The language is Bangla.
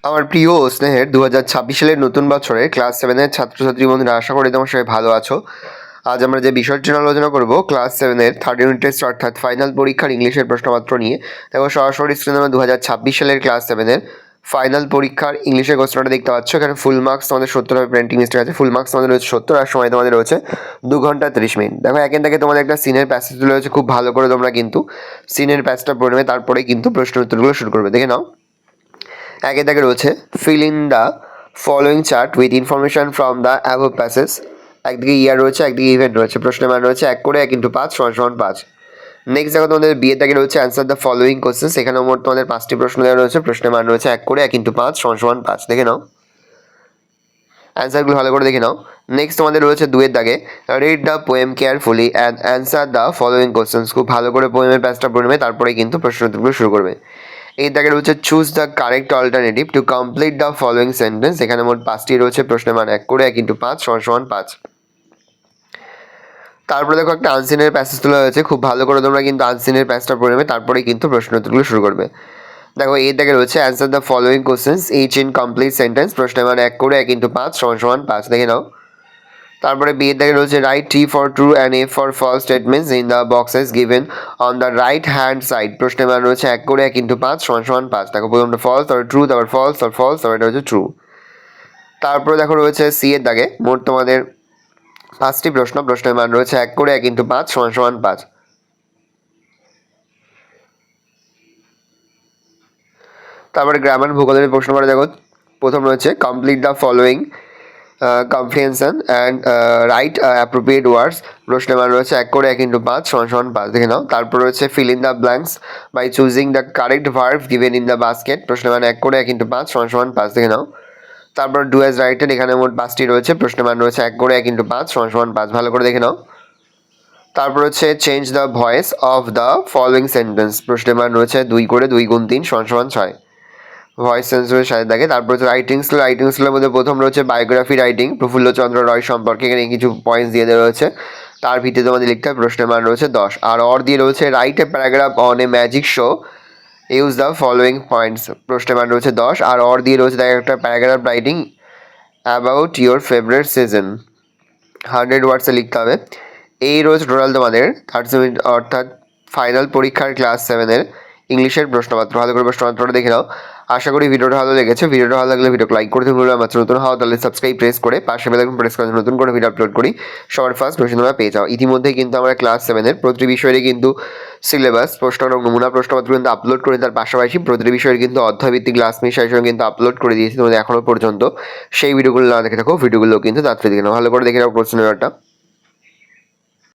আমার প্রিয় ও স্নেহের 2026 সালের নতুন বছরে ক্লাস 7-এর ছাত্রছাত্রী বন্ধুরা, আশা করি তোমরা সবাই ভালো আছো। আজ আমরা যে বিষয়টি নিয়ে আলোচনা করব ক্লাস 7-এর থার্ড ইউনিট টেস্ট অর্থাৎ ফাইনাল পরীক্ষার ইংলিশের প্রশ্নপত্র নিয়ে। দেখো সরাসরি স্ক্রিনে আমরা 2026 সালের ক্লাস 7-এর ফাইনাল পরীক্ষার ইংলিশের কোশ্চেনটা দেখতে পাচ্ছ। এখানে ফুল মার্কস তোমাদের 70 হবে, প্রিন্টিং মিস্টেক আছে। ফুল মার্কস তোমাদের রয়েছে 70 আর সময় তোমাদের রয়েছে 2 ঘন্টা 30 মিনিট। দেখো এখান থেকে তোমাদের একটা সিনের প্যাসেজ তুলে রয়েছে, খুব ভালো করে তোমরা কিন্তু সিনের প্যাসেজটা পড়ে নেবে, তারপরেই কিন্তু প্রশ্ন উত্তরগুলো শুরু করবে। দেখে নাও, একে দাগে রয়েছে fill in the following chart with information from the above passage. একদিকে ইয়ার রয়েছে, একদিকে ইভেন্ট রয়েছে। প্রশ্নের মান রয়েছে 1 করে 1 × 5 = 5। নেক্সট দেখো তোমাদের বিয়ের দাগে রয়েছে অ্যান্সার দ্য ফলোয়িং কোশ্চেন্স। এখানে মোট তোমাদের 5টি প্রশ্ন দেওয়া রয়েছে। প্রশ্নের মান রয়েছে 1 করে 1 × 5 = 5। দেখে নাও, অ্যান্সারগুলো ভালো করে দেখে নাও। নেক্সট তোমাদের রয়েছে 2-এর দাগে read the poem carefully and answer the following questions. খুব ভালো করে পোয়েমের প্যাসটা পড়ে নেবে, তারপরে কিন্তু প্রশ্ন উত্তরগুলো শুরু করবে। এই দাগে রয়েছে choose the correct alternative to complete the following sentence. এখানে মোট 5টি রয়েছে। প্রশ্নের মান 1 করে 1 × 5 = 5। তারপরে দেখো একটা আনসিনের প্যাসেজ তোলা হয়েছে, খুব ভালো করে তোমরা কিন্তু আনসিনের প্যাসটা পড়ে নেবে, তারপরেই কিন্তু প্রশ্ন উত্তরগুলো শুরু করবে। দেখো এই দাগে রয়েছে answer the following questions each in complete sentence. প্রশ্নের মান 1 করে 1 × 5 = 5। দেখে নাও। তারপরে বি এর দাগে রয়েছে write T for true and F for false statements in the boxes given on the right hand side. প্রশ্নের মান রয়েছে 1 করে 1 × 5 = 5। দেখো প্রথমটা ফলস, তারপর ট্রু, তারপর ফলস, তারপর ফলস, তারপর এটা হচ্ছে ট্রু। তারপরে দেখো রয়েছে সি এর দাগে মোট তোমাদের 5টি প্রশ্ন। প্রশ্নের মান রয়েছে 1 করে 1 × 5 = 5। তারপরে গ্রামার ভূগোলের প্রশ্ন করে দেখো, প্রথম রয়েছে complete the following comprehension and right appropriate words. প্রশ্নের মান রয়েছে 1 করে 1 × 5 = 5। দেখে নাও। তারপর রয়েছে fill in the blanks by choosing the correct verb given in the basket. প্রশ্নের মান 1 করে 1 × 5 = 5। দেখে নাও। তারপর ডু অ্যাজ রাইটেড, এখানে মোট 5টি রয়েছে। প্রশ্নের মান রয়েছে 1 করে 1 × 5 = 5। ভালো করে দেখে নাও। তারপর হচ্ছে change the voice of the following sentence. প্রশ্নের মান রয়েছে 2 করে 2 × 3 = 6। ভয়েস সেন্সরের সাথে থাকে। তারপর হচ্ছে রাইটিংসগুলোর মধ্যে প্রথম রয়েছে বায়োগ্রাফি রাইটিং প্রফুল্লচন্দ্র রয় সম্পর্কে। এখানে কিছু পয়েন্টস দিয়ে দেওয়া রয়েছে, তার ভিত্তিতে তোমাদের লিখতে হবে। প্রশ্নের মান রয়েছে 10। আর অর দিয়ে রয়েছে write a paragraph on a magic show, use the following points. প্রশ্নের মান রয়েছে 10। আর অর দিয়ে রয়েছে দেখো একটা paragraph writing about your favourite season, 100 ওয়ার্ডসে লিখতে হবে। এই রয়েছে টোটাল তোমাদের 30 মিনিট অর্থাৎ ফাইনাল পরীক্ষার ক্লাস 7-এর ইংলিশের প্রশ্নপত্র। ভালো করে প্রশ্নপত্রটা দেখে নাও। আশা করি ভিডিওটা ভালো লেগেছে। ভিডিওটা ভালো লাগলে ভিডিওকে লাইক করতে ভুলবে না। নতুন হওয়া তাহলে সাবস্ক্রাইব প্রেস করে পাশে বেল আইকন প্রেস করে নতুন করে ভিডিও আপলোড করি সবার ফার্স্ট নোটিফিকেশন তোমরা পেয়ে যাও। ইতিমধ্যেই কিন্তু আমরা ক্লাস 7-এর প্রতিটি বিষয়েরই কিন্তু সিলেবাস, প্রশ্ন এবং নমুনা প্রশ্নপত্র কিন্তু আপলোড করে, তার পাশাপাশি প্রতিটি বিষয়ের কিন্তু অধ্যায়ভিত্তিক ক্লাস মিশন কিন্তু আপলোড করে দিয়েছি তোমাদের এখনো পর্যন্ত। সেই ভিডিওগুলো না দেখে থাকো, ভিডিওগুলো কিন্তু তাড়াতাড়ি দেখে নাও। ভালো করে দেখে নাও প্রশ্ন পেপারটা।